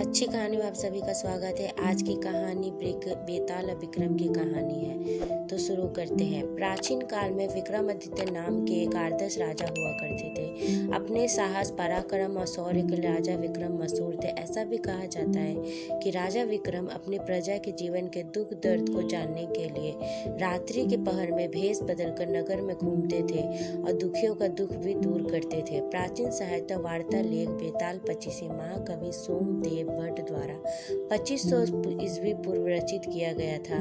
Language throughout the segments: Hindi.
अच्छी कहानी में आप सभी का स्वागत है। आज की कहानी बेताल और विक्रम की कहानी है। तो शुरू करते हैं। प्राचीन काल में विक्रमादित्य नाम के एक आदर्श राजा हुआ करते थे। अपने साहस, पराक्रम और शौर्य के लिए राजा विक्रम मशहूर थे। ऐसा भी कहा जाता है कि राजा विक्रम अपनी प्रजा के जीवन के दुख दर्द को जानने के लिए रात्रि के पहर में भेष बदलकर नगर में घूमते थे और दुखियों का दुख भी दूर करते थे। प्राचीन साहित्य वार्ता लेख बेताल 25 महाकवि सोमदेव भट्ट द्वारा 2500 ईस्वी पूर्व रचित किया गया था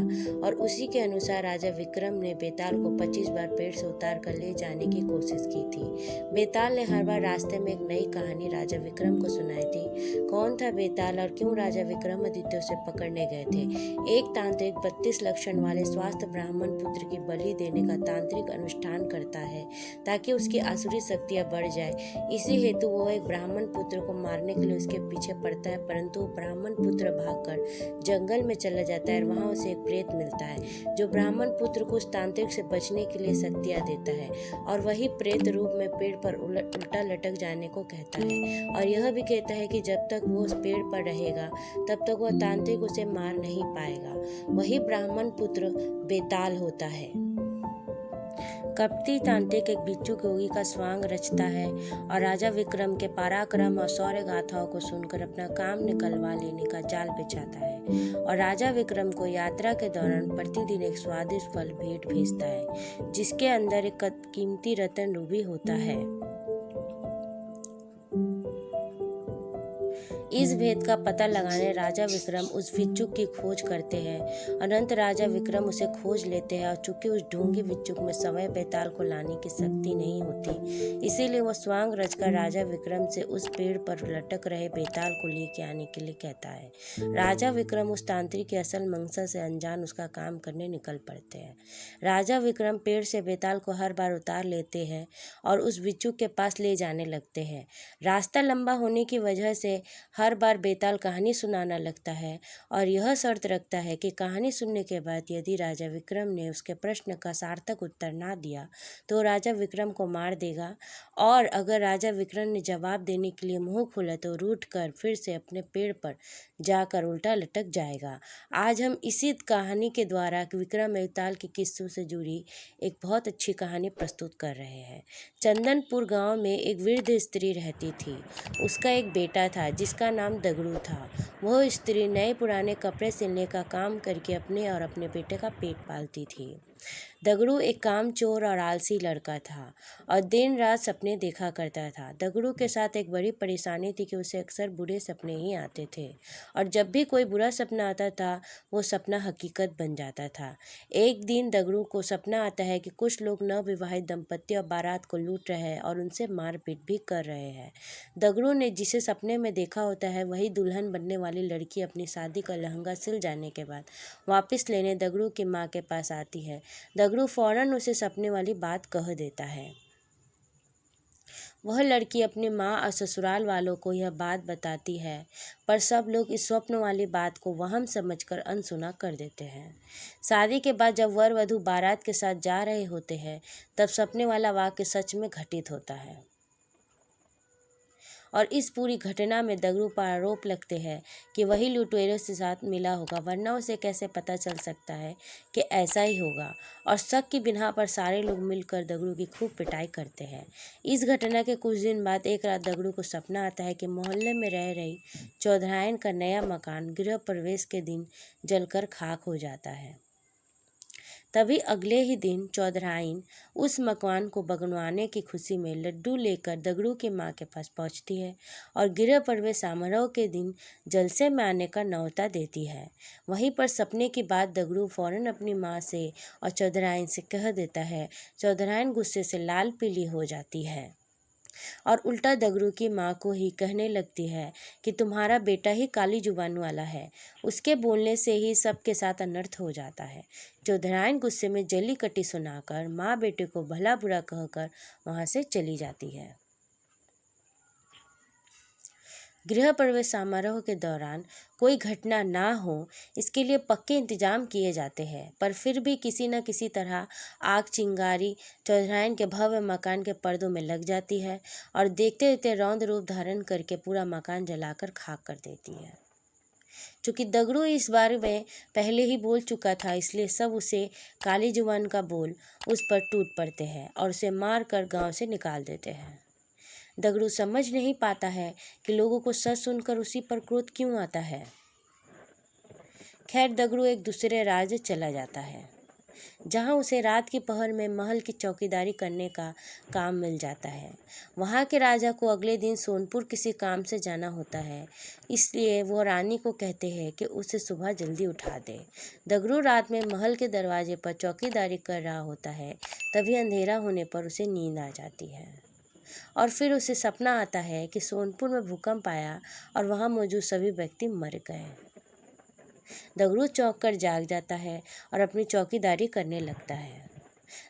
और उसी के अनुसार राजा विक्रम ने बेताल को 25 बार पेड़ से उतार कर ले जाने की कोशिश की थी। बेताल ने हर बार रास्ते में एक नई कहानी राजा विक्रम को सुनाई थी। कौन था बेताल और क्यों राजा विक्रमादित्य उसे पकड़ने गए थे? एक तांत्रिक 32 लक्षण वाले स्वस्थ ब्राह्मण पुत्र की बलि देने का तांत्रिक अनुष्ठान करता है ताकि उसकी आसुरी शक्तियां बढ़ जाए। इसी हेतु वो एक ब्राह्मण पुत्र को मारने के लिए उसके पीछे पड़ता है, परंतु ब्राह्मण पुत्र भागकर जंगल में चला जाता है। वहां उसे एक प्रेत मिलता है जो ब्राह्मण पुत्र को उस तांत्रिक से बचने के लिए शक्तियां देता है और वही प्रेत रूप में पेड़ पर उल्टा लटक जाने को कहता है और यह भी कहता है कि जब तक वो उस पेड़ पर रहेगा तब तक वह तांत्रिक उसे मार नहीं पाएगा। वही ब्राह्मण पुत्र बेताल होता है। कपटी तांत्रिक एक भिक्षुक योगी का स्वांग रचता है और राजा विक्रम के पराक्रम और शौर्य गाथाओं को सुनकर अपना काम निकलवा लेने का जाल बिछाता है और राजा विक्रम को यात्रा के दौरान प्रतिदिन एक स्वादिष्ट फल भेंट भेजता है जिसके अंदर एक कीमती रत्न रूबी होता है। इस भेद का पता लगाने राजा विक्रम उस भिक्षुक की खोज करते हैं। अनंत राजा विक्रम उसे खोज लेते हैं और चूंकि उस ढोंगी भिक्षुक में समय बेताल को लाने की शक्ति नहीं होती, इसीलिए वह स्वांग रचकर राजा विक्रम से उस पेड़ पर लटक रहे बेताल को लेके आने के लिए कहता है। राजा विक्रम उस तांत्रिक की असल मंशा से अनजान उसका काम करने निकल पड़ते हैं। राजा विक्रम पेड़ से बेताल को हर बार उतार लेते हैं और उस भिक्षुक के पास ले जाने लगते हैं। रास्ता लंबा होने की वजह से हर बार बेताल कहानी सुनाना लगता है और यह शर्त रखता है कि कहानी सुनने के बाद यदि राजा विक्रम ने उसके प्रश्न का सार्थक उत्तर ना दिया तो राजा विक्रम को मार देगा और अगर राजा विक्रम ने जवाब देने के लिए मुंह खोला तो रूठ कर फिर से अपने पेड़ पर जाकर उल्टा लटक जाएगा। आज हम इसी कहानी के द्वारा विक्रम बेताल के किस्सों से जुड़ी एक बहुत अच्छी कहानी प्रस्तुत कर रहे हैं। चंदनपुर गांव में एक वृद्ध स्त्री रहती थी। उसका एक बेटा था जिसका नाम दगड़ू था। वह स्त्री नए पुराने कपड़े सिलने का काम करके अपने और अपने बेटे का पेट पालती थी। दगड़ू एक कामचोर और आलसी लड़का था और दिन रात सपने देखा करता था। दगड़ू के साथ एक बड़ी परेशानी थी कि उसे अक्सर बुरे सपने ही आते थे और जब भी कोई बुरा सपना आता था वो सपना हकीकत बन जाता था। एक दिन दगड़ू को सपना आता है कि कुछ लोग नवविवाहित दंपत्ति और बारात को लूट रहे हैं और उनसे मारपीट भी कर रहे हैं। दगड़ू ने जिसे सपने में देखा होता है वही दुल्हन बनने वाली लड़की अपनी शादी का लहंगा सिल जाने के बाद वापस लेने दगड़ू की माँ के पास आती है। दगड़ू फौरन उसे सपने वाली बात कह देता है। वह लड़की अपनी माँ और ससुराल वालों को यह बात बताती है पर सब लोग इस स्वप्न वाली बात को वहम समझकर अनसुना कर देते हैं। शादी के बाद जब वर वधू बारात के साथ जा रहे होते हैं तब सपने वाला वाक्य सच में घटित होता है और इस पूरी घटना में दगड़ू पर आरोप लगते हैं कि वही लुटेरों के साथ मिला होगा, वरना उसे कैसे पता चल सकता है कि ऐसा ही होगा और शक की बिना पर सारे लोग मिलकर दगड़ू की खूब पिटाई करते हैं। इस घटना के कुछ दिन बाद एक रात दगड़ू को सपना आता है कि मोहल्ले में रह रही चौधराइन का नया मकान गृह प्रवेश के दिन जलकर खाक हो जाता है। तभी अगले ही दिन चौधराइन उस मकान को बनवाने की खुशी में लड्डू लेकर दगड़ू की माँ के पास पहुँचती है और गृह प्रवेश समारोह के दिन जलसे में आने का न्योता देती है। वहीं पर सपने की बात दगड़ू फौरन अपनी माँ से और चौधराइन से कह देता है। चौधराइन गुस्से से लाल पीली हो जाती है और उल्टा दगड़ू की माँ को ही कहने लगती है कि तुम्हारा बेटा ही काली जुबान वाला है, उसके बोलने से ही सबके साथ अनर्थ हो जाता है। चौधराइन गुस्से में जली कटी सुनाकर माँ बेटे को भला बुरा कहकर वहाँ से चली जाती है। गृह प्रवेश समारोह के दौरान कोई घटना ना हो इसके लिए पक्के इंतजाम किए जाते हैं, पर फिर भी किसी न किसी तरह आग चिंगारी चौधराइन के भव्य मकान के पर्दों में लग जाती है और देखते देखते रौद्र रूप धारण करके पूरा मकान जलाकर खाक कर देती है। चूँकि दगड़ू इस बारे में पहले ही बोल चुका था, इसलिए सब उसे काली जुबान का बोल उस पर टूट पड़ते हैं और उसे मार कर गाँव से निकाल देते हैं। दगड़ू समझ नहीं पाता है कि लोगों को सच सुनकर उसी पर क्रोध क्यों आता है। खैर दगड़ू एक दूसरे राज्य चला जाता है, जहाँ उसे रात की पहर में महल की चौकीदारी करने का काम मिल जाता है। वहाँ के राजा को अगले दिन सोनपुर किसी काम से जाना होता है, इसलिए वो रानी को कहते हैं कि उसे सुबह जल्दी उठा दे। दगड़ू रात में महल के दरवाजे पर चौकीदारी कर रहा होता है, तभी अंधेरा होने पर उसे नींद आ जाती है और फिर उसे सपना आता है कि सोनपुर में भूकंप आया और वहाँ मौजूद सभी व्यक्ति मर गए। दगड़ू चौंक कर जाग जाता है और अपनी चौकीदारी करने लगता है।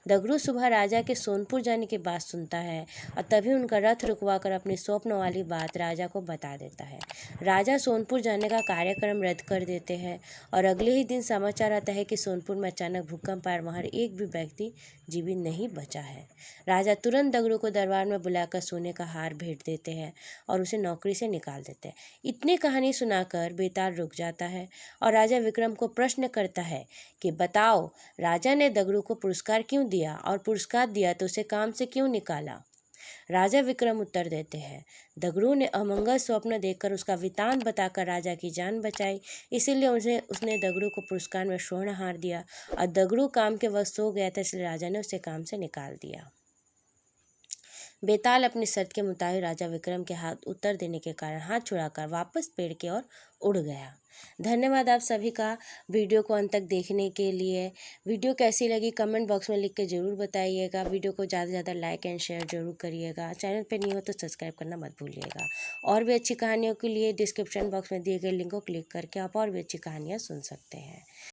दगड़ू सुबह राजा के सोनपुर जाने की बात सुनता है और तभी उनका रथ रुकवाकर अपनी स्वप्न वाली बात राजा को बता देता है। राजा सोनपुर जाने का कार्यक्रम रद्द कर देते हैं और अगले ही दिन समाचार आता है कि सोनपुर में अचानक भूकंप आया और वहाँ एक भी व्यक्ति जीवित नहीं बचा है। राजा तुरंत दगड़ू को दरबार में बुलाकर सोने का हार भेंट देते हैं और उसे नौकरी से निकाल देते हैं। इतनी कहानी सुनाकर बेताल रुक जाता है और राजा विक्रम को प्रश्न करता है कि बताओ, राजा ने दगड़ू को पुरस्कार क्यों दिया और पुरस्कार दिया तो उसे काम से क्यों निकाला। राजा विक्रम उत्तर देते हैं, दगड़ू ने अमंगल स्वप्न देखकर उसका वृतांत बताकर राजा की जान बचाई, इसीलिए उसने दगड़ू को पुरस्कार में स्वर्ण हार दिया और दगड़ू काम के वक्त सो गया था, इसलिए राजा ने उसे काम से निकाल दिया। बेताल अपनी शर्त के मुताबिक राजा विक्रम के हाथ उत्तर देने के कारण हाथ छुड़ाकर वापस पेड़ की ओर उड़ गया। धन्यवाद आप सभी का वीडियो को अंत तक देखने के लिए। वीडियो कैसी लगी कमेंट बॉक्स में लिख के ज़रूर बताइएगा। वीडियो को ज़्यादा से ज़्यादा लाइक एंड शेयर जरूर करिएगा। चैनल पर नहीं हो तो सब्सक्राइब करना मत भूलिएगा। और भी अच्छी कहानियों के लिए डिस्क्रिप्शन बॉक्स में दिए गए लिंक को क्लिक करके आप और भी अच्छी कहानियाँ सुन सकते हैं।